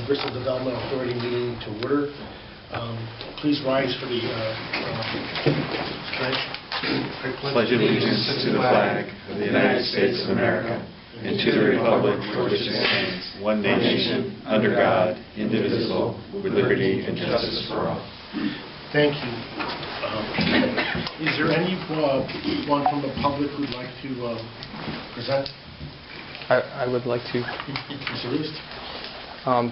Bristol Development Authority meeting to order. Please rise for the pledge. Pledge allegiance to the flag of the United States of America and to the republic for which it stands, one nation, under God, indivisible, with liberty and justice for all. Thank you. Is there anyone from the public who'd like to present? I would like to. Mr. Roost? Welcome.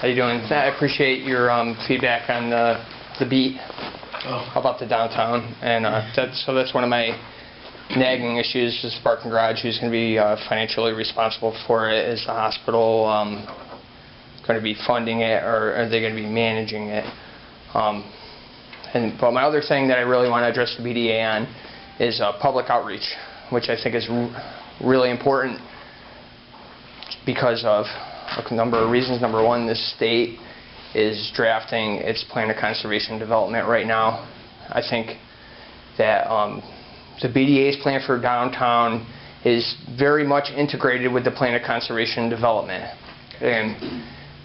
How you doing? I appreciate your feedback on the beat about the downtown, and that's one of my nagging issues. Is parking garage? Who's going to be financially responsible for it? Is the hospital going to be funding it, or are they going to be managing it? But my other thing that I really want to address the BDA on is public outreach, which I think is really important because of a number of reasons. Number one, the state is drafting its plan of conservation and development right now. I think that the BDA's plan for downtown is very much integrated with the plan of conservation and development. And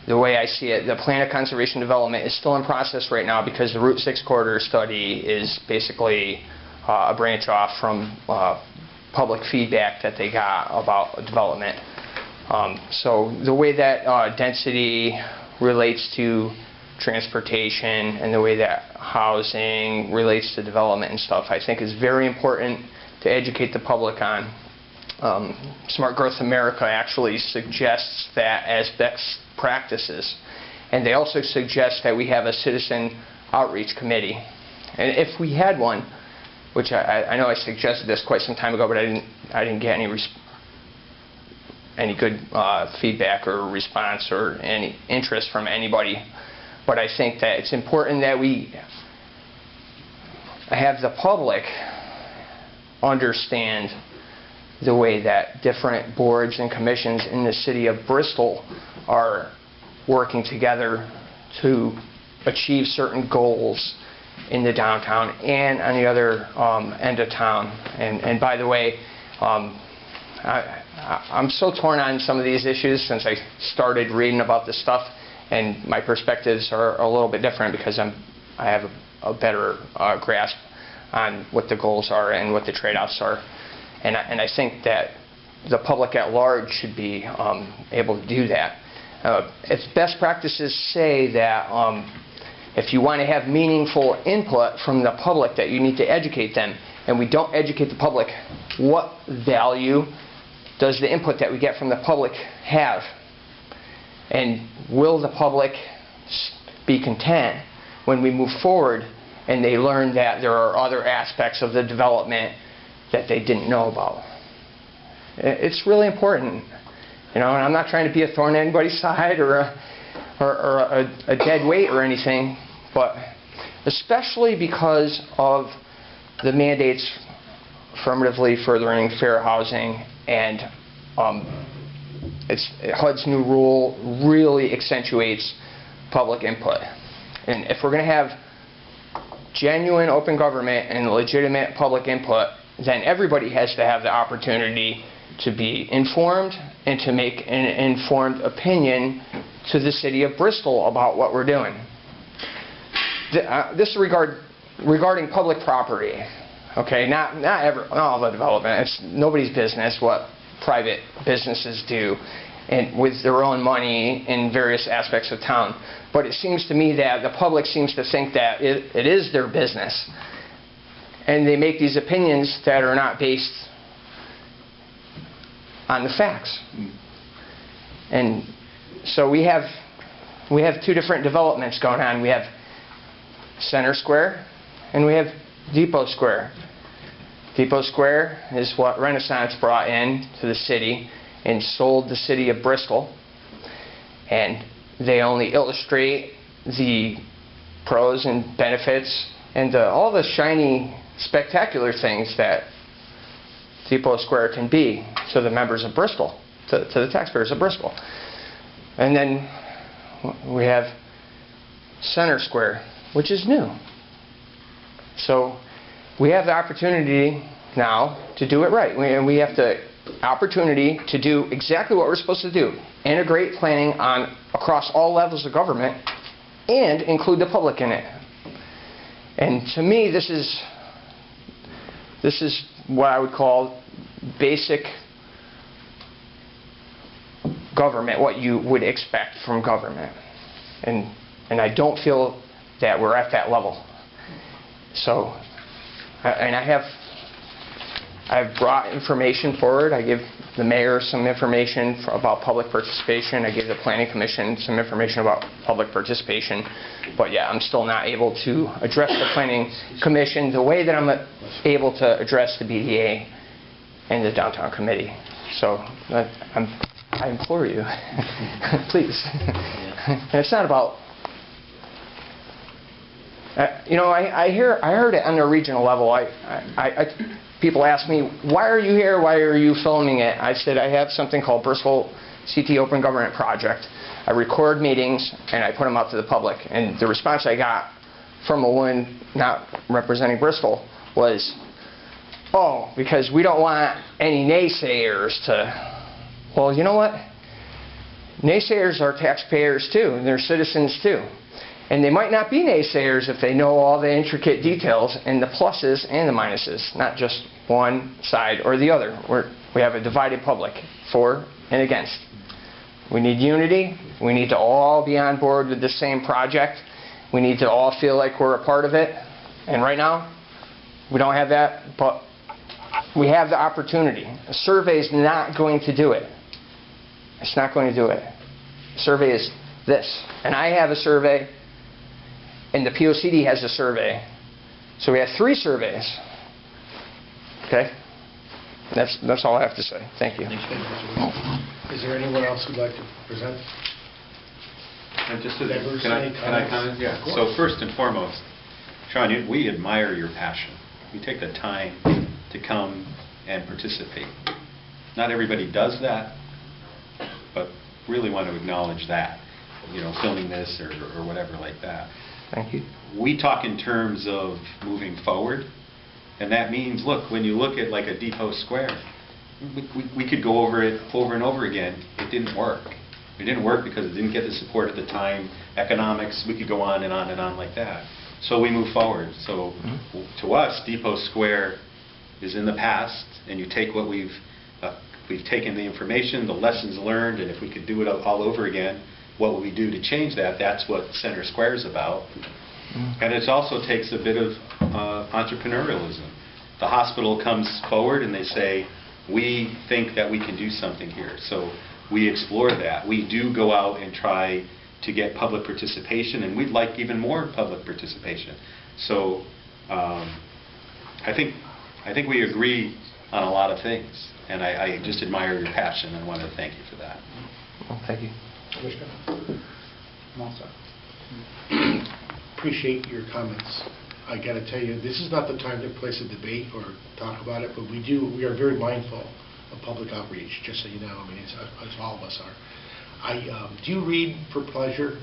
the way I see it, the plan of conservation and development is still in process right now because the Route 6 corridor study is basically a branch off from public feedback that they got about development. So the way that density relates to transportation and the way that housing relates to development and stuff, I think is very important to educate the public on. Smart Growth America actually suggests that as best practices, and they also suggest that we have a citizen outreach committee. And if we had one, which I know I suggested this quite some time ago, but I didn't get any good feedback or response or any interest from anybody. But I think that it's important that we have the public understand the way that different boards and commissions in the city of Bristol are working together to achieve certain goals in the downtown and on the other end of town. And by the way, I'm so torn on some of these issues since I started reading about this stuff, and my perspectives are a little bit different because I have a better grasp on what the goals are and what the trade-offs are. And I think that the public at large should be able to do that. If best practices say that if you want to have meaningful input from the public, that you need to educate them, and we don't educate the public, what value does the input that we get from the public have? And will the public be content when we move forward and they learn that there are other aspects of the development that they didn't know about? It's really important, and I'm not trying to be a thorn in anybody's side or a dead weight or anything, but especially because of the mandates affirmatively furthering fair housing, and HUD's new rule really accentuates public input. And if we're going to have genuine open government and legitimate public input, then everybody has to have the opportunity to be informed and to make an informed opinion to the city of Bristol about what we're doing. This regarding public property. Okay, not all the development. It's nobody's business what private businesses do and with their own money in various aspects of town. But it seems to me that the public seems to think that it is their business. And they make these opinions that are not based on the facts. And so we have two different developments going on. We have Center Square and we have Depot Square. Depot Square is what Renaissance brought in to the city and sold the city of Bristol. And they only illustrate the pros and benefits and all the shiny, spectacular things that Depot Square can be to the members of Bristol, to the taxpayers of Bristol. And then we have Center Square, which is new. So we have the opportunity now to do it right. We have to opportunity to do exactly what we're supposed to do, integrate planning across all levels of government and include the public in it. And to me, this is what I would call basic government, what you would expect from government. And I don't feel that we're at that level. So, and I've brought information forward. I give the mayor some information about public participation. I give the planning commission some information about public participation. But yeah, I'm still not able to address the planning commission the way that I'm able to address the BDA and the downtown committee. So I implore you, please. And it's not about, I heard it on the regional level. People ask me, why are you here? Why are you filming it? I said, I have something called Bristol CT Open Government Project. I record meetings and I put them out to the public. And the response I got from a woman not representing Bristol was, oh, because we don't want any naysayers to. Well, you know what? Naysayers are taxpayers too, and they're citizens too. And they might not be naysayers if they know all the intricate details and the pluses and the minuses, not just one side or the other. We have a divided public, for and against. We need unity. We need to all be on board with the same project. We need to all feel like we're a part of it. And right now, we don't have that, but we have the opportunity. A survey is not going to do it. It's not going to do it. A survey is this. And I have a survey, and the POCD has a survey. So we have 3 surveys. Okay? That's all I have to say. Thank you. Is there anyone else who'd like to present? Can I comment? Yeah. So first and foremost, Sean, we admire your passion. You take the time to come and participate. Not everybody does that, but really want to acknowledge that, filming this or whatever like that. Thank you. We talk in terms of moving forward, and that means, look, when you look at like a Depot Square, we could go over it over and over again. It didn't work. It didn't work because it didn't get the support at the time. Economics, we could go on and on and on like that. So we move forward. So to us, Depot Square is in the past, and you take what we've taken the information, the lessons learned, and if we could do it all over again, what would we do to change that? That's what Center Square is about. And it also takes a bit of entrepreneurialism. The hospital comes forward and they say, we think that we can do something here. So we explore that. We do go out and try to get public participation, and we'd like even more public participation. So I think we agree on a lot of things, and I just admire your passion and want to thank you for that. Well, thank you. Appreciate your comments. I got to tell you, this is not the time to place a debate or talk about it, but we are very mindful of public outreach, just so you know. I mean, as all of us are. Do you read for pleasure?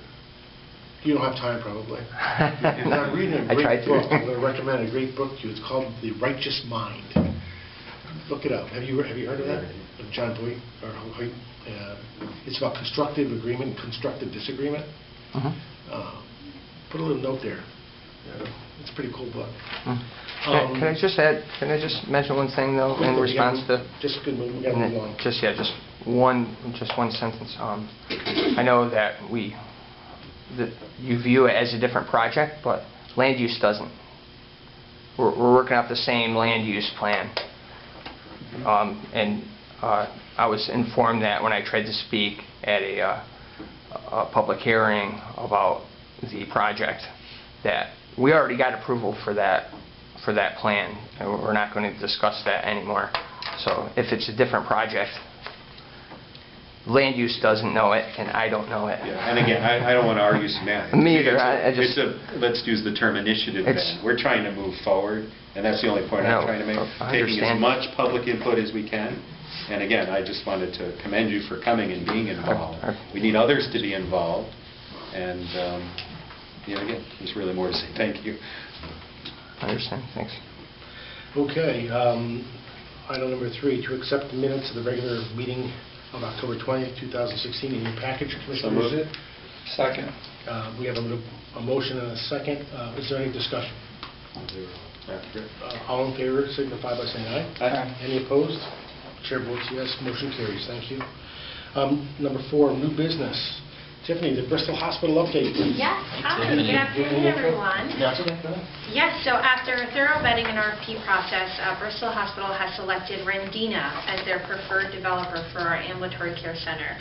You don't have time, probably. I'm reading a great book. I'm going to recommend a great book to you. It's called The Righteous Mind. Look it up. Have you heard of that? John Boyd? It's about constructive agreement and constructive disagreement. Put a little note there. It's a pretty cool book. Can I just mention one thing though in response to? Just good. We got to move on. Just one sentence. I know that you view it as a different project, but land use doesn't. We're working off the same land use plan, and I was informed that when I tried to speak at a public hearing about the project, that we already got approval for that plan, and we're not going to discuss that anymore. So if it's a different project, land use doesn't know it, and I don't know it. Yeah, and again, I don't want to argue semantics. Me either. Let's use the term initiative then. We're trying to move forward, and that's the only point I'm trying to make. Taking as much public input as we can. And again, I just wanted to commend you for coming and being involved. We need others to be involved, and again, there's really more to say. Thank you. I understand. Thanks. Okay. Item number 3, to accept the minutes of the regular meeting of October 20th, 2016 in your package, Commissioner. So moved. Second. We have a motion and a second. Is there any discussion? All in favor signify by saying aye. Aye. Any opposed? Chair votes yes, motion carries. Thank you. Number 4, new business. Tiffany, the Bristol Hospital update. Yes, hi, good afternoon, everyone. That's okay, go ahead. Yes, so after a thorough vetting and RFP process, Bristol Hospital has selected Rendina as their preferred developer for our ambulatory care center.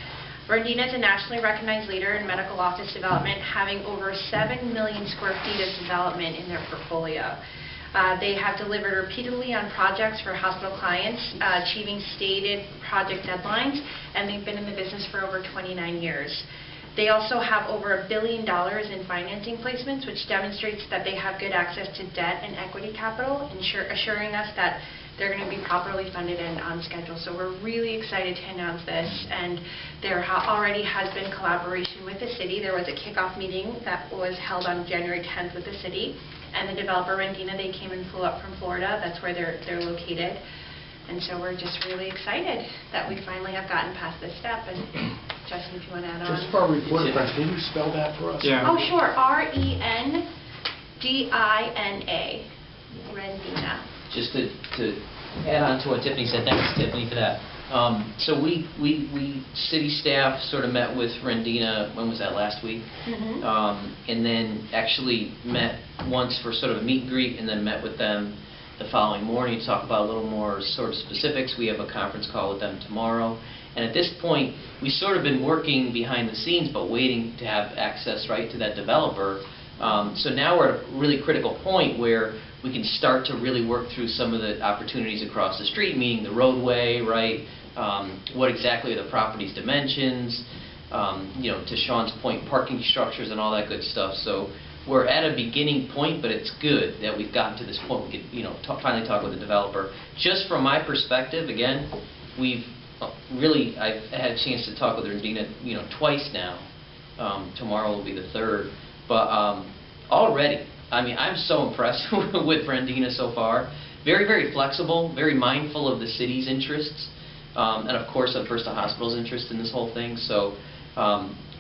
Rendina is a nationally recognized leader in medical office development, having over 7 million square feet of development in their portfolio. They have delivered repeatedly on projects for hospital clients, achieving stated project deadlines, and they've been in the business for over 29 years. They also have over $1 billion in financing placements, which demonstrates that they have good access to debt and equity capital, assuring us that they're going to be properly funded and on schedule. So we're really excited to announce this, and there already has been collaboration with the city. There was a kickoff meeting that was held on January 10th with the city, and the developer, Rendina, they came and flew up from Florida. That's where they're located. And so we're just really excited that we finally have gotten past this step. And Justin, if you want to add on. Just for our reporter friends, can you spell that for us? Yeah. Oh, sure. Rendina. Rendina. Just to add on to what Tiffany said, thanks Tiffany for that. So we city staff sort of met with Rendina, when was that, last week? And then actually met once for sort of a meet and greet, and then met with them the following morning to talk about a little more sort of specifics. We have a conference call with them tomorrow. And at this point, we've sort of been working behind the scenes, but waiting to have access, right, to that developer. So now we're at a really critical point where we can start to really work through some of the opportunities across the street, meaning the roadway, right? What exactly are the property's dimensions? You know, to Sean's point, parking structures and all that good stuff. So we're at a beginning point, but it's good that we've gotten to this point. We could, you know, finally talk with the developer. Just from my perspective, again, we've I've had a chance to talk with Rendina, you know, twice now. Tomorrow will be the third. But already, I mean, I'm so impressed with Rendina so far. Very, very flexible, very mindful of the city's interests, and of course of Bristol Hospital's interest in this whole thing. So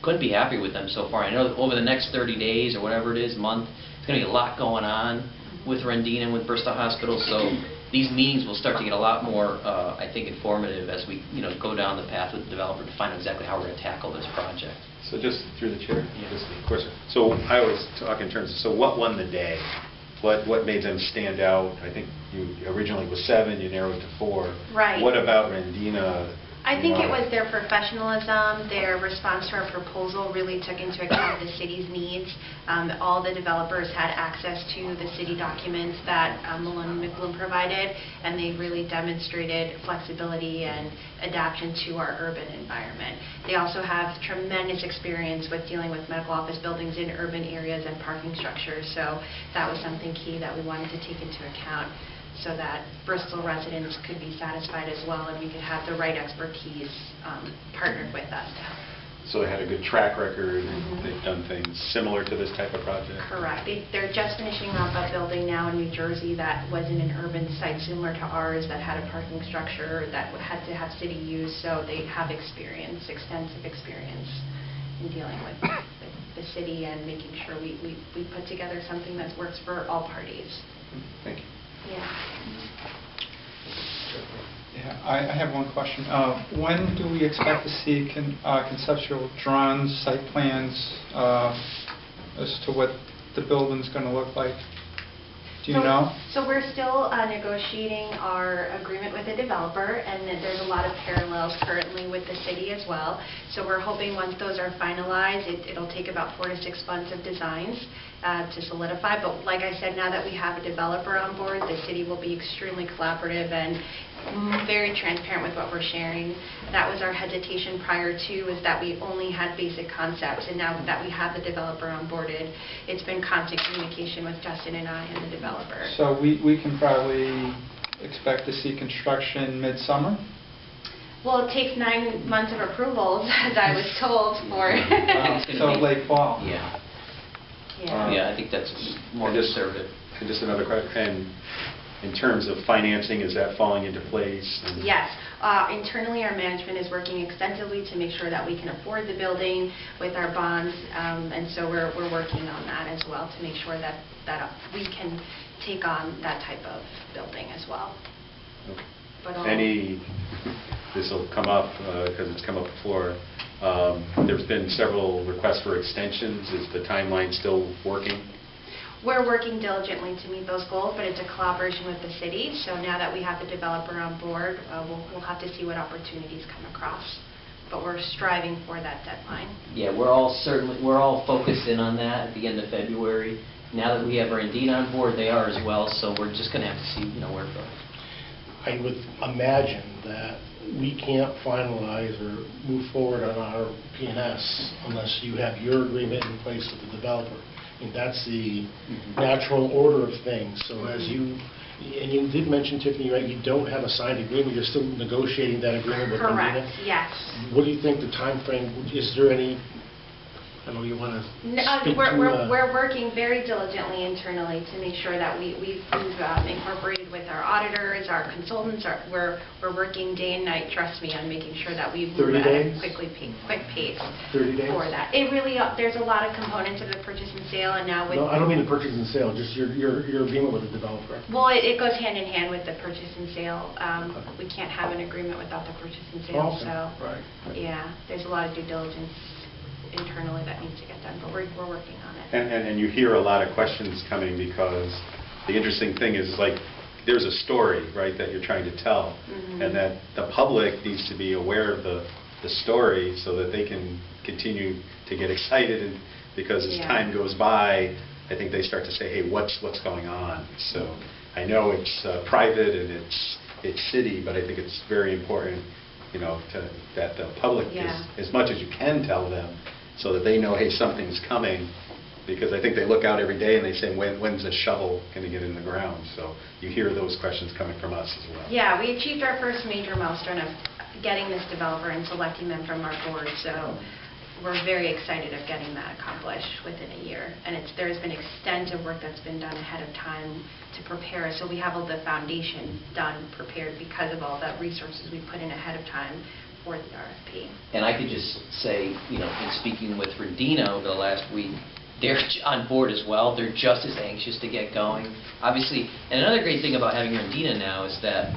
couldn't be happier with them so far. I know that over the next 30 days or whatever it is, month, it's going to be a lot going on with Rendina and with Bristol Hospital. So these meetings will start to get a lot more, I think, informative as we, you know, go down the path with the developer to find out exactly how we're going to tackle this project. So just through the chair? Yeah. Just, of course. So I always talk in terms of, so what won the day? What made them stand out? I think you originally was 7, you narrowed to 4. Right. What about Rendina? I think it was their professionalism, their response to our proposal really took into account the city's needs. All the developers had access to the city documents that Malone McBloom provided, and they really demonstrated flexibility and adaptation to our urban environment. They also have tremendous experience with dealing with medical office buildings in urban areas and parking structures, so that was something key that we wanted to take into account, so that Bristol residents could be satisfied as well, and we could have the right expertise partnered with us. So they had a good track record, and they've done things similar to this type of project? Correct. They're just finishing up a building now in New Jersey that was in an urban site similar to ours that had a parking structure that had to have city use, so they have experience, extensive experience in dealing with the city and making sure we put together something that works for all parties. Thank you. Yeah, I have one question. When do we expect to see conceptual drawings, site plans as to what the building's going to look like? Do you know? So we're still negotiating our agreement with the developer, and there's a lot of parallels currently with the city as well. So we're hoping once those are finalized, it'll take about 4 to 6 months of designs to solidify. But like I said, now that we have a developer on board, the city will be extremely collaborative and very transparent with what we're sharing. That was our hesitation prior to, is that we only had basic concepts, and now that we have the developer onboarded, it's been constant communication with Justin and I and the developer. So we can probably expect to see construction midsummer? Well, it takes 9 months of approvals, as I was told, for... So late fall? Yeah. Yeah. Yeah, I think that's more And just- conservative. And just another question. And in terms of financing, is that falling into place? And- Yes. Internally, our management is working extensively to make sure that we can afford the building with our bonds, and so we're working on that as well to make sure that we can take on that type of building as well. Okay. But this will come up because it's come up before. There's been several requests for extensions. Is the timeline still working? We're working diligently to meet those goals, but it's a collaboration with the city. So now that we have the developer on board, we'll have to see what opportunities come across. But we're striving for that deadline. Yeah, we're all focused in on that at the end of February. Now that we have Randina on board, they are as well, so we're just going to have to see, where it goes. I would imagine that we can't finalize or move forward on our P&S unless you have your agreement in place with the developer. I mean, that's the natural order of things. So as you did mention, Tiffany, right, you don't have a signed agreement, you're still negotiating that agreement with Correct, Randina? yes. What do you think the time frame, is there any, I don't know, you want to speak We're working very diligently internally to make sure that we've incorporated with our auditors, our consultants. We're working day and night, trust me, on making sure that we move at a quick pace 30 days? for that. It really, there's a lot of components of the purchase and sale, and now with... No, I don't mean the purchase and sale, just your agreement with the developer. Well, it goes hand in hand with the purchase and sale. We can't have an agreement without the purchase and sale, Okay. so... Right. Yeah, there's a lot of due diligence internally that needs to get done, but we're working on it. And you hear a lot of questions coming because the interesting thing is, like, there's a story, right, that you're trying to tell, and that the public needs to be aware of the story so that they can continue to get excited, and because as time goes by, I think they start to say, hey, what's going on? So I know it's private and it's city, but I think it's very important, that the public is, as much as you can tell them, so that they know, hey, something's coming, because I think they look out every day and they say, when's the shovel going to get in the ground? So you hear those questions coming from us as well. Yeah, we achieved our first major milestone of getting this developer and selecting them from our board, so we're very excited of getting that accomplished within a year. And there's been extensive work that's been done ahead of time to prepare us, so we have all the foundation done, prepared because of all the resources we put in ahead of time for the RFP. And I could just say, in speaking with Randina over the last week, they're on board as well. They're just as anxious to get going. Obviously, and another great thing about having Randina now is that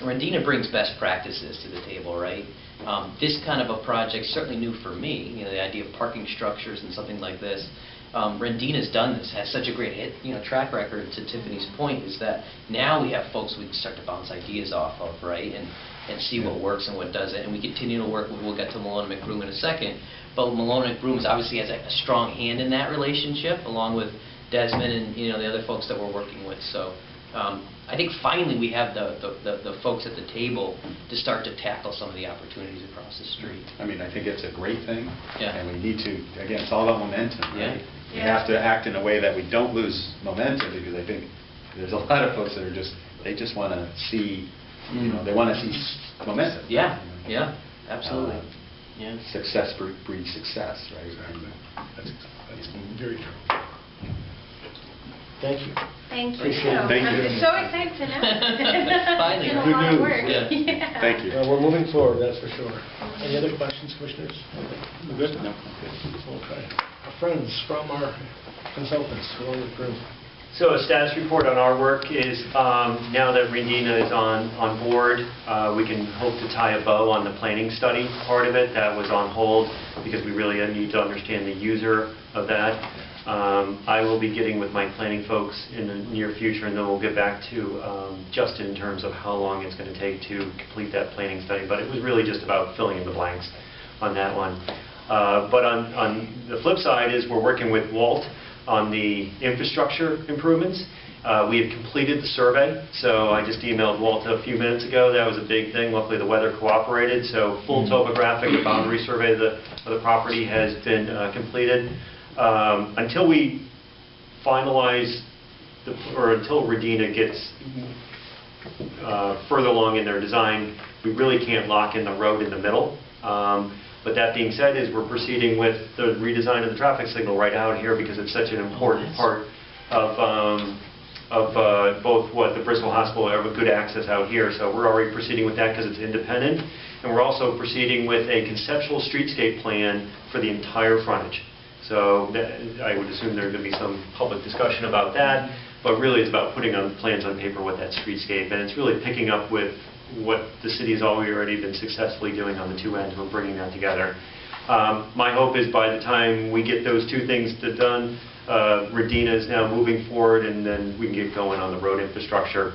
Randina brings best practices to the table, right? This kind of a project, certainly new for me, the idea of parking structures and something like this. Randina's done this, has such a great track record, to Tiffany's point, is that now we have folks we can start to bounce ideas off of, right? And see what works and what doesn't. And we continue to work with, we'll get to Malone and McBroom in a second, but Malone and McBroom obviously has a strong hand in that relationship, along with Desmond and the other folks that we're working with. So I think finally we have the folks at the table to start to tackle some of the opportunities across the street. I mean, I think it's a great thing, Yeah. and we need to, again, it's all about momentum, right? We Yeah. have to act in a way that we don't lose momentum, because I think there's a lot of folks that are they just want to see, they want to see momentum. Yeah, yeah, absolutely. Yeah. Success breeds success, right? That's very true. Thank you. Thank you. Appreciate it. Thank you. I'm so excited to know. Finally. It's been a Good lot of news. work. Yeah. Thank you. We're moving forward, that's for sure. Any other questions, commissioners? We good? No. Okay. Our friends from our consultants, along with Bruce. So a status report on our work is, now that Randina is on board, we can hope to tie a bow on the planning study part of it. That was on hold because we really need to understand the user of that. I will be getting with my planning folks in the near future, and then we'll get back to Justin in terms of how long it's going to take to complete that planning study. But it was really just about filling in the blanks on that one. But on the flip side is we're working with Walt on the infrastructure improvements. We have completed the survey, so I just emailed Walt a few minutes ago. That was a big thing. Luckily, the weather cooperated, so full topographic and boundary survey of the property has been completed. Until we finalize, or until Randina gets further along in their design, we really can't lock in the road in the middle. But that being said, we're proceeding with the redesign of the traffic signal right out here because it's such an important part of both what the Bristol Hospital have good access out here. So we're already proceeding with that because it's independent. And we're also proceeding with a conceptual streetscape plan for the entire frontage. So I would assume there's going to be some public discussion about that. But really it's about putting on plans on paper with that streetscape. And it's really picking up with what the city has already been successfully doing on the two ends. We're bringing that together. My hope is by the time we get those two things done, Redina is now moving forward, and then we can get going on the road infrastructure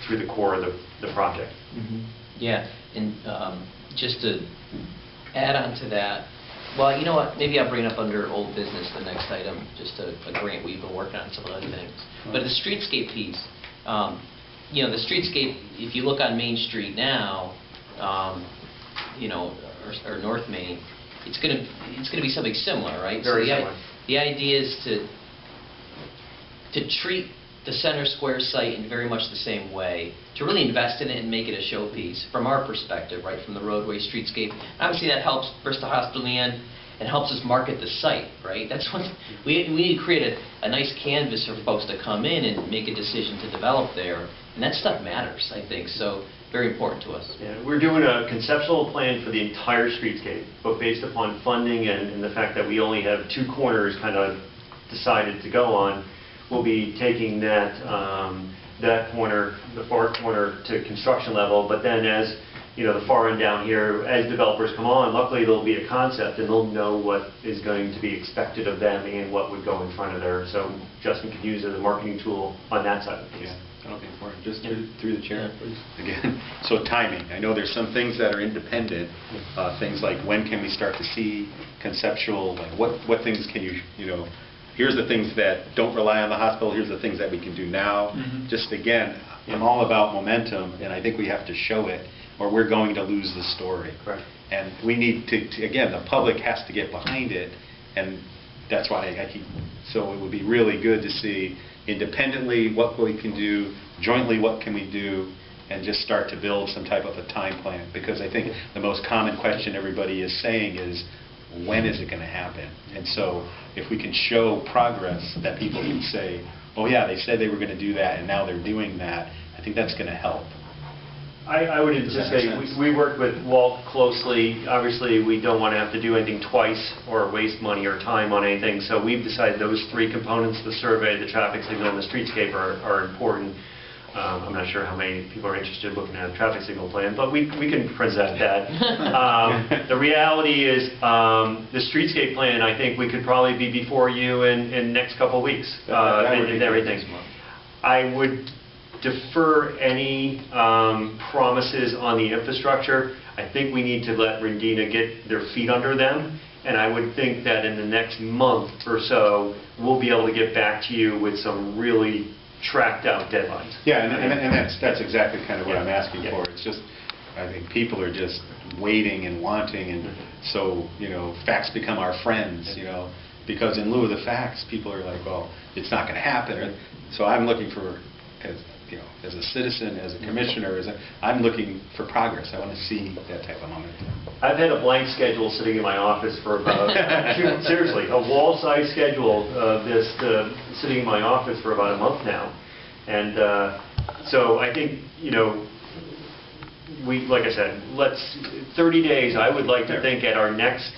through the core of the project. Mm-hmm. Yeah, and just to add on to that, well, you know what, maybe I'll bring it up under old business, the next item, just a grant we've been working on, some other things. But the streetscape piece, you know, the streetscape, if you look on Main Street now, you know, or North Main, it's gonna be something similar, right? Very similar. The idea is to treat the Center Square site in very much the same way, to really invest in it and make it a showpiece from our perspective, right, from the roadway streetscape. Obviously that helps Bristol Hospital in the end and helps us market the site, right? That's what we need to create a nice canvas for folks to come in and make a decision to develop there, and that stuff matters, I think, so very important to us. Yeah, we're doing a conceptual plan for the entire streetscape, but based upon funding and the fact that we only have two corners kind of decided to go on, we'll be taking that corner, the far corner, to construction level. But then, as you know, the far end down here, as developers come on, luckily there'll be a concept and they'll know what is going to be expected of them and what would go in front of there. So Justin can use it as a marketing tool on that side of things. Yeah. That'll be important. Just through the chair, please. Again, so timing. I know there's some things that are independent, things like when can we start to see conceptual, like what things can you know, here's the things that don't rely on the hospital, here's the things that we can do now. Mm-hmm. Just again, I'm all about momentum, and I think we have to show it, or we're going to lose the story. Right. And we need to again, the public has to get behind it, and that's why I keep, so it would be really good to see independently what we can do, jointly what can we do, and just start to build some type of a time plan. Because I think the most common question everybody is saying is, when is it going to happen? And so if we can show progress that people can say, oh yeah, they said they were going to do that and now they're doing that, I think that's going to help. I would anticipate, we work with Walt closely. Obviously, we don't want to have to do anything twice or waste money or time on anything. So we've decided those three components, the survey, the traffic signal, and the streetscape are important. I'm not sure how many people are interested in looking at a traffic signal plan, but we can present that. The reality is the streetscape plan, I think we could probably be before you in the next couple of weeks and everything. I would defer any promises on the infrastructure. I think we need to let Rendina get their feet under them, and I would think that in the next month or so, we'll be able to get back to you with some really tracked out deadlines. Yeah, and that's exactly kind of what I'm asking for. It's just, I think people are just waiting and wanting, and so, you know, facts become our friends, you know, because in lieu of the facts, people are like, well, it's not going to happen. So I'm looking for, as a citizen, as a commissioner, I'm looking for progress. I want to see that type of momentum. I've had a blank schedule sitting in my office for about, seriously, a wall-size schedule sitting in my office for about a month now. And so I think, you know, like I said, 30 days, I would like to think at our next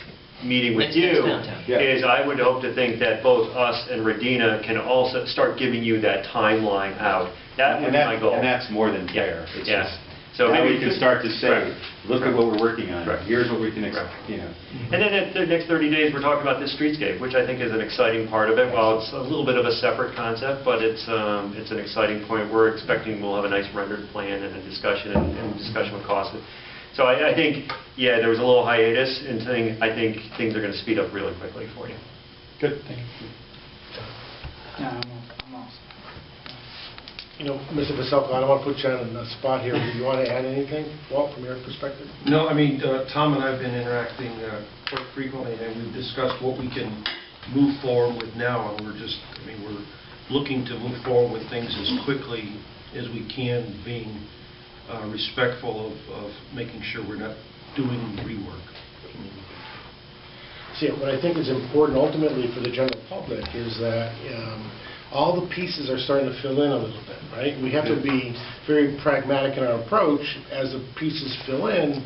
meeting with you, is I would hope to think that both us and Redina can also start giving you that timeline out. That would be my goal. And that's more than fair. It's just, so now maybe we can start to say, look at what we're working on. Here's what we can expect. You know. And then at the next 30 days, we're talking about this streetscape, which I think is an exciting part of it. Well, it's a little bit of a separate concept, but it's an exciting point. We're expecting we'll have a nice rendered plan and a discussion and discussion with cost. So I think, yeah, there was a little hiatus, and I think things are going to speed up really quickly for you. Good. Thank you. Yeah, I'm awesome. You know, Mr. Vaselko, I don't want to put you on the spot here. Do you want to add anything, Walt, from your perspective? No, I mean, Tom and I have been interacting quite frequently, and we've discussed what we can move forward with now, and we're looking to move forward with things as quickly as we can, being respectful of making sure we're not doing rework. See, what I think is important ultimately for the general public is that all the pieces are starting to fill in a little bit, right? We have to be very pragmatic in our approach as the pieces fill in,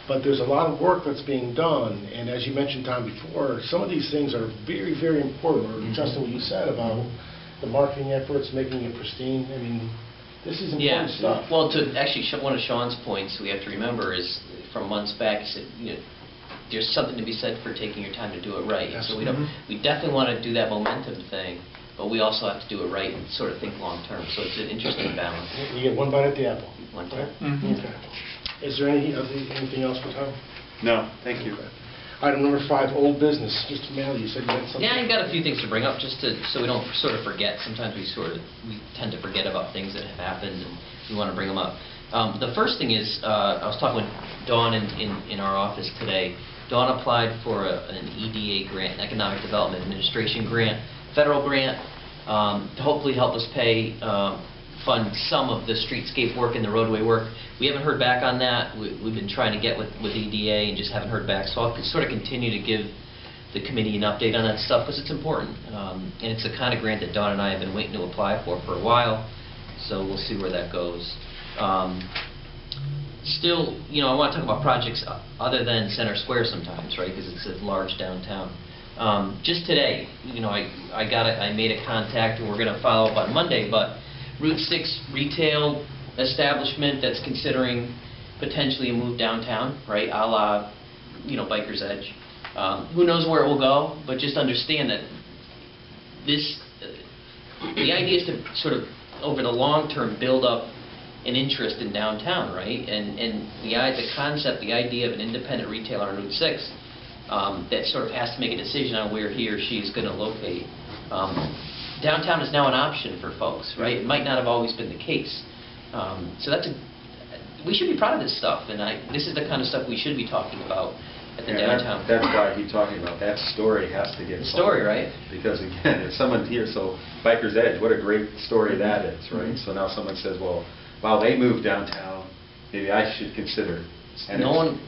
but there's a lot of work that's being done, and as you mentioned, Tom, before, some of these things are very, very important, or Justin, what you said about the marketing efforts, making it pristine. I mean, this is important stuff. Well, to actually, one of Sean's points we have to remember is, from months back, he said, there's something to be said for taking your time to do it right. So we definitely want to do that momentum thing, but we also have to do it right and sort of think long term. So it's an interesting balance. You get one bite at the apple. One time. Okay. Is there anything else for Tom? No, thank you. Okay. Item number 5, old business. Mr. Malley, you said you had something. Yeah, I've got a few things to bring up just so we don't sort of forget. Sometimes we tend to forget about things that have happened, and we want to bring them up. The first thing is, I was talking with Dawn in our office today. Dawn applied for an EDA grant, an Economic Development Administration grant, federal grant, to hopefully help us fund some of the streetscape work and the roadway work. We haven't heard back on that. We've been trying to get with EDA and just haven't heard back. So I'll sort of continue to give the committee an update on that stuff because it's important. And it's the kind of grant that Dawn and I have been waiting to apply for a while. So we'll see where that goes. Still, I want to talk about projects other than Center Square sometimes, right? Because it's a large downtown. Just today, I made a contact, and we're going to follow up on Monday. But Route 6 retail establishment that's considering potentially a move downtown, right? A la, Biker's Edge. Who knows where it will go? But just understand that the idea is to sort of over the long term build up an interest in downtown, right? And the concept, the idea of an independent retailer on Route 6 that sort of has to make a decision on where he or she is going to locate. Downtown is now an option for folks, right? It might not have always been the case. So we should be proud of this stuff, and this is the kind of stuff we should be talking about at the downtown. That's why I keep talking about that story has to get the story, right? Because again, if someone here, so Biker's Edge, what a great story that is, right? So now someone says, well, while they moved downtown, maybe I should consider. And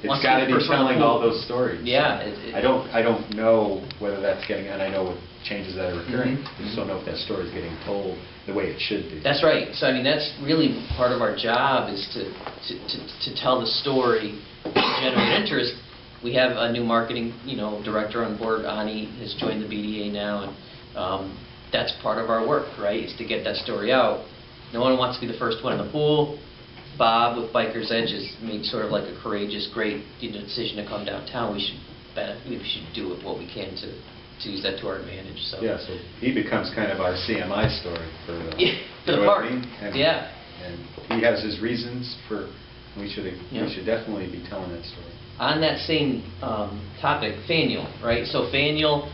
it's got to be telling all those stories. Yeah. I don't know whether that's getting, and I know what changes that are occurring. I just don't know if that story is getting told the way it should be. That's right. So that's really part of our job is to tell the story, generate interest. We have a new marketing director on board. Ani has joined the BDA now, and that's part of our work, right? Is to get that story out. No one wants to be the first one in the pool. Bob with Biker's Edge has made sort of like a courageous, great decision to come downtown. We should do what we can to use that to our advantage. So yeah, so he becomes kind of our CMI story for the park. I mean? And he has his reasons for. We should definitely be telling that story. On that same topic, Faneuil, right? So Faneuil,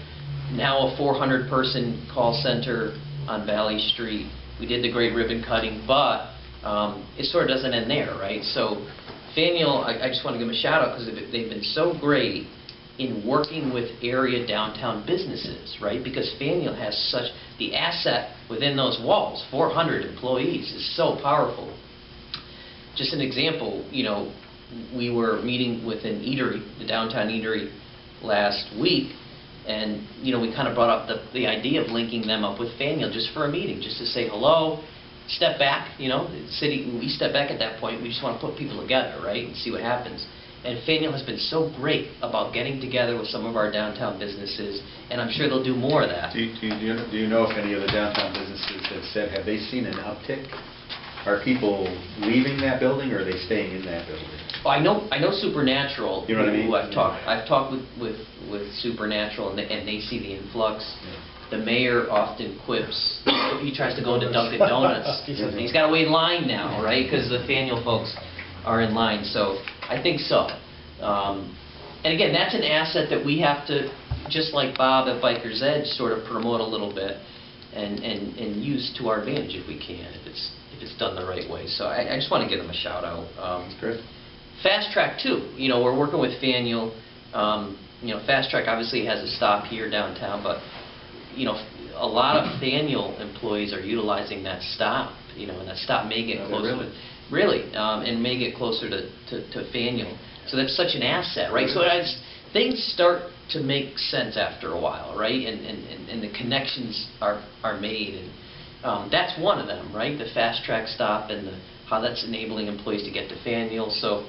now a 400-person call center on Valley Street. We did the great ribbon cutting, but it sort of doesn't end there, right? So Faneuil, I just want to give them a shout out because they've been so great in working with area downtown businesses, right? Because Faneuil has such, the asset within those walls, 400 employees, is so powerful. Just an example, we were meeting with an eatery, the downtown eatery, last week, and we kind of brought up the idea of linking them up with Faneuil just for a meeting, just to say hello, step back, city, we step back at that point, we just want to put people together, right, and see what happens. And Faneuil has been so great about getting together with some of our downtown businesses, and I'm sure they'll do more of that. Do you know if any of the downtown businesses have they seen an uptick? Are people leaving that building, or are they staying in that building? Well, I know Supernatural. You know what I mean? Who I've talked with Supernatural, and they see the influx. Yeah. The mayor often quips. He tries to go into Dunkin' Donuts. And he's got to wait in line now, right? Because the Faneuil folks are in line. So I think so. And again, that's an asset that we have to, just like Bob at Biker's Edge, sort of promote a little bit and use to our advantage if we can, if it's done the right way. So I just want to give them a shout out. That's great. Fast Track too. We're working with Faneuil. Fast Track obviously has a stop here downtown, but a lot of Faneuil employees are utilizing that stop. And that stop may get closer. Really, and may get closer to Faneuil. So that's such an asset, right? So things start to make sense after a while, right? And the connections are made, and that's one of them, right? The fast track stop and how that's enabling employees to get to Faneuil. So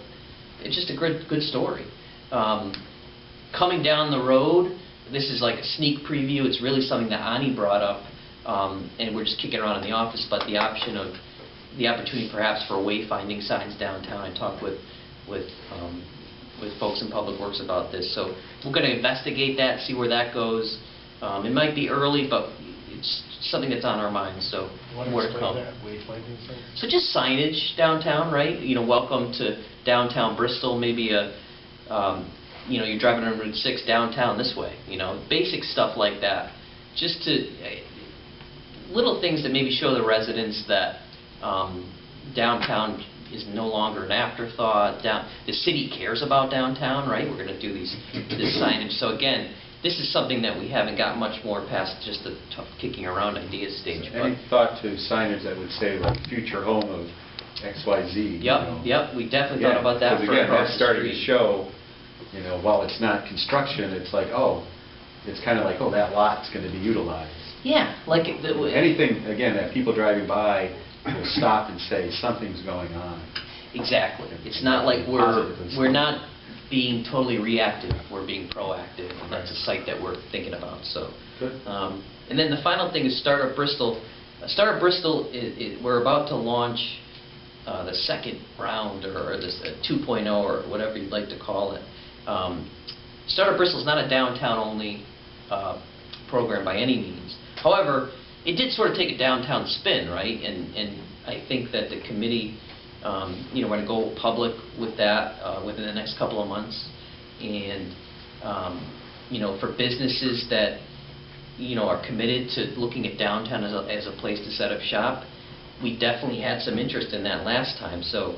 it's just a good story. Coming down the road, this is like a sneak preview. It's really something that Ani brought up, and we're just kicking around in the office, but the opportunity perhaps for wayfinding signs downtown. I talked with folks in Public Works about this. So we're going to investigate that, see where that goes. It might be early, but it's something that's on our minds, so more to come. So just signage downtown, right? You know, welcome to downtown Bristol, maybe you know, you're driving on Route 6 downtown this way, you know, basic stuff like that. Just to, little things that maybe show the residents that downtown is no longer an afterthought. The city cares about downtown, right? We're going to do this signage. So again, this is something that we haven't got much more past just the kicking around ideas stage. So any thought to signage that would say like future home of XYZ? Yep, we definitely thought about that. Because again, that's starting to show, you know, while it's not construction, it's like, oh, it's kind of like, oh, that lot's going to be utilized. Yeah, like anything, again, that people driving by will stop and say something's going on. Exactly. It's not like we're not being totally reactive. We're being proactive, and that's a site that we're thinking about. So, good. And then the final thing is Startup Bristol. Startup Bristol, we're about to launch the second round, or this 2.0, or whatever you'd like to call it. Startup Bristol is not a downtown-only program by any means. However, it did sort of take a downtown spin, right? And I think that the committee, you know, we're going to go public with that within the next couple of months. And, you know, for businesses that, you know, are committed to looking at downtown as a place to set up shop, we definitely had some interest in that last time. So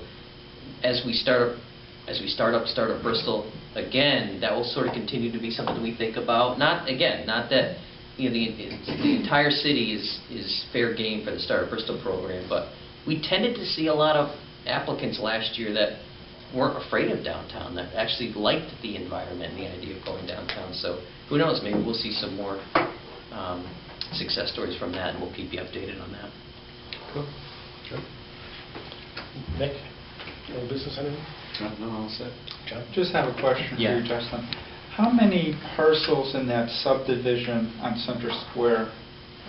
as we start up Startup Bristol again, that will sort of continue to be something we think about. Not that, you know, the entire city is fair game for the Startup Bristol program, but we tended to see a lot of applicants last year that weren't afraid of downtown, that actually liked the environment and the idea of going downtown. So who knows, maybe we'll see some more success stories from that, and we'll keep you updated on that. Cool. Good. Nick, any business, anything? No, all set. John? Just have a question for Yeah. you, Justin. How many parcels in that subdivision on Center Square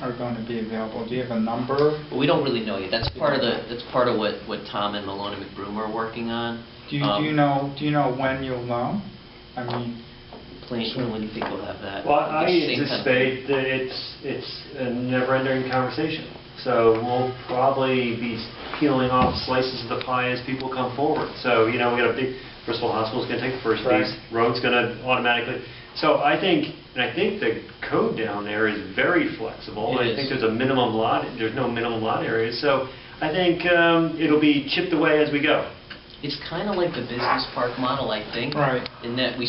are going to be available? Do you have a number? But we don't really know yet. That's part of what Tom and Malone and McBroom are working on. Do you know when you'll know? I mean, When do you think we'll have that? Well, I anticipate that it's a never-ending conversation. So we'll probably be peeling off slices of the pie as people come forward. So, you know, we got a big, Bristol Hospital's going to take the first piece, road's going to automatically. So I think the code down there is very flexible. I think there's a minimum lot, there's no minimum lot area. So I think it'll be chipped away as we go. It's kind of like the business park model, I think. Right. In that we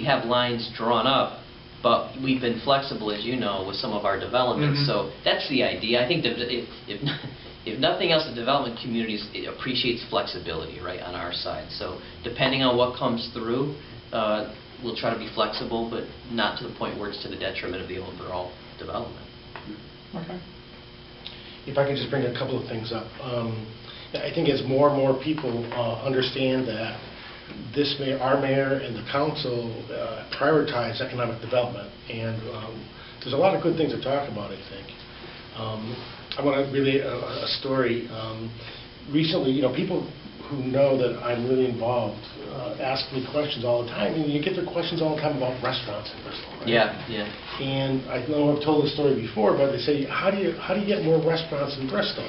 have lines drawn up, but we've been flexible, as you know, with some of our developments. Mm-hmm. So that's the idea. I think that if nothing else, the development community appreciates flexibility, right, on our side. So depending on what comes through, we'll try to be flexible, but not to the point where it's to the detriment of the overall development. okay. If I could just bring a couple of things up. I think as more and more people understand that our mayor and the council prioritize economic development, and there's a lot of good things to talk about, I think. I want to relate a story. Recently, you know, people who know that I'm really involved ask me questions all the time, and you get their questions all the time about restaurants in Bristol, right? Yeah. And I know I've told this story before, but they say, how do you get more restaurants in Bristol?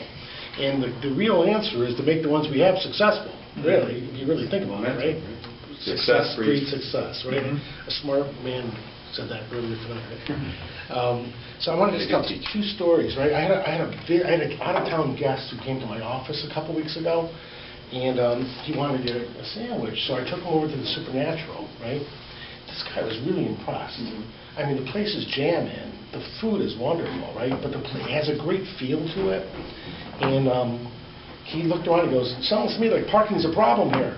And the real answer is to make the ones we have successful, really, if you really think about it, right? Success breeds success, right? Mm-hmm. A smart man said that earlier tonight, right? So I wanted to tell two stories, right? I had an out-of-town guest who came to my office a couple weeks ago, and he wanted to get a sandwich, so I took him over to the Supernatural, right? This guy was really impressed. Mm-hmm. I mean, the place is jamming. The food is wonderful, right? But the place has a great feel to it. And he looked around and goes, "It sounds to me like parking's a problem here."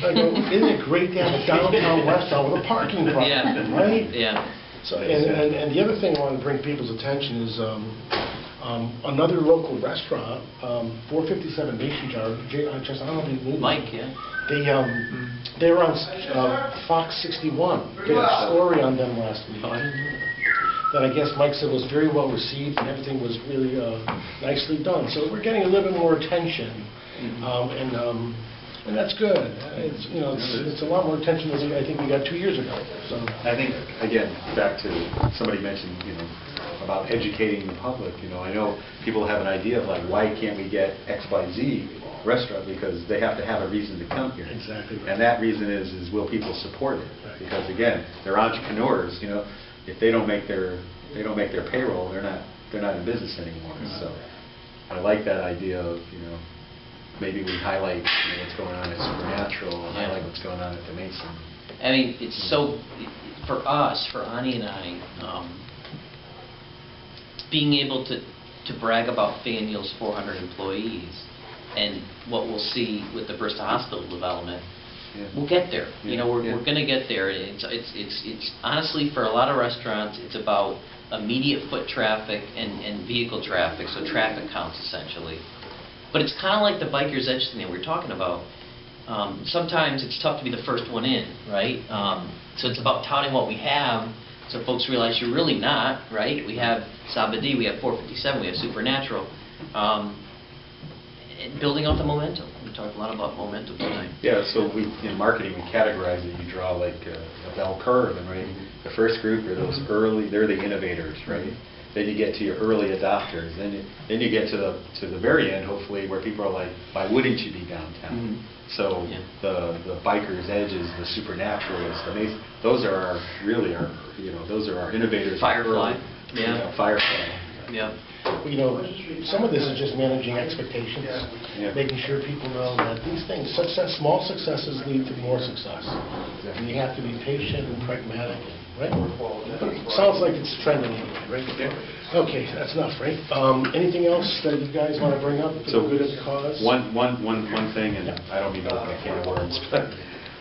I go, isn't it great to have a downtown restaurant with a parking problem, Yeah. right? Yeah. So, and the other thing I want to bring people's attention is another local restaurant, 457 Mason Jar. I don't know if you knew. Mike, yeah. They were on Fox 61. Did a story on them last week. That I guess Mike said was very well received and everything was really nicely done. So we're getting a little bit more attention, and that's good. It's a lot more attention than I think we got 2 years ago. So I think, again, back to somebody mentioned, about educating the public. I know people have an idea of like, why can't we get XYZ restaurant? Because they have to have a reason to come here. Exactly right. And that reason is will people support it? Right. Because again, they're entrepreneurs. If they don't make their payroll, they're not in business anymore. So I like that idea of maybe we highlight what's going on at Supernatural, and highlight what's going on at the Mason. I mean, it's so, for us, for Ani and I, being able to brag about Faneuil's 400 employees and what we'll see with the Bristol Hospital development, we'll get there. We're going to get there. It's honestly, for a lot of restaurants, it's about immediate foot traffic and vehicle traffic, so traffic counts essentially. But it's kind of like the biker's edge thing that we were talking about. Sometimes it's tough to be the first one in, right? So it's about touting what we have, so folks realize you're really not, right? We have Sabadi, we have 457, we have Supernatural. And building out the momentum. We talked a lot about momentum tonight. Yeah, so in marketing, we categorize it. You draw like a bell curve, and right, the first group are those early, they're the innovators, right? Then you get to your early adopters. Then you get to the very end, hopefully, where people are like, why wouldn't you be downtown? So the bikers' edges, the supernaturalists, those are our those are our innovators. Firefly. Firefly. Yeah. Some of this is just managing expectations, making sure people know that these things, small successes lead to more success. And you have to be patient and pragmatic, right? But it sounds like it's trending anyway, right? Okay, that's enough, right? Anything else that you guys want to bring up for the good of the cause? One thing, and I don't mean to open a can of worms, but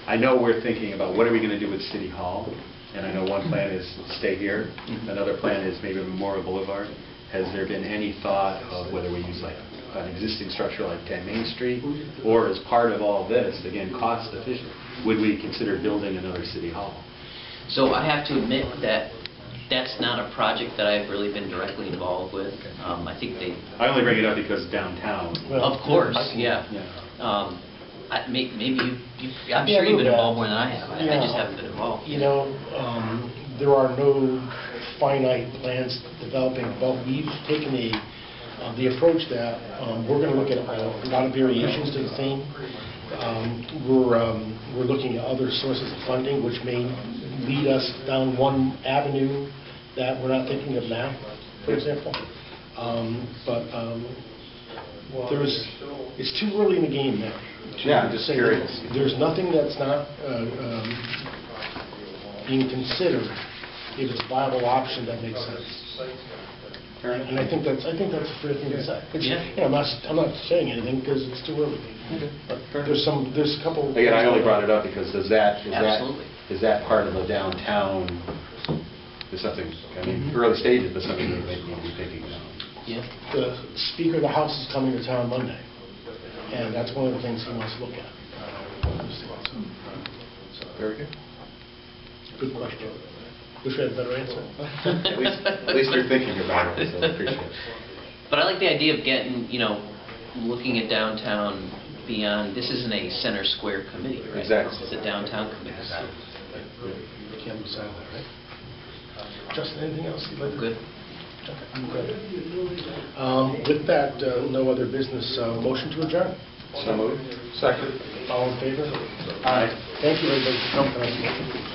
I know we're thinking about what are we going to do with City Hall, and I know one plan is stay here, another plan is maybe Memorial Boulevard. Has there been any thought of whether we use like an existing structure like 10 Main Street, or as part of all this, again, cost efficient, would we consider building another City Hall? So I have to admit that that's not a project that I've really been directly involved with. I think I only bring it up because downtown. Of course, yeah. Maybe I'm sure you've been involved more than I have. I just haven't been involved. There are no finite plans developing, but we've taken the approach that we're going to look at a lot of variations to the theme. We're looking at other sources of funding, which may lead us down one avenue that we're not thinking of now, for example. It's too early in the game now. I'm just curious. There's nothing that's not being considered if it's a viable option that makes sense. And I think that's a fair thing to say. I'm not saying anything because it's too early. But there's a couple. Again, I only brought it up because is that part of the downtown? Is something? I mean, early stages, but something that they need to be thinking about. Yeah. The Speaker of the House is coming to town Monday, and that's one of the things he wants to look at. Very good. Good question. Wish we had a better answer. At least you're thinking about it, so I appreciate it. But I like the idea of getting, looking at downtown beyond, this isn't a center square committee, right? Exactly. It's a downtown committee. You can't lose sight of that, right? Justin, anything else you'd like to? Good. Okay, I'm good. With that, no other business. Motion to adjourn? So moved. Second. All in favor? Aye. Thank you, everybody, for coming.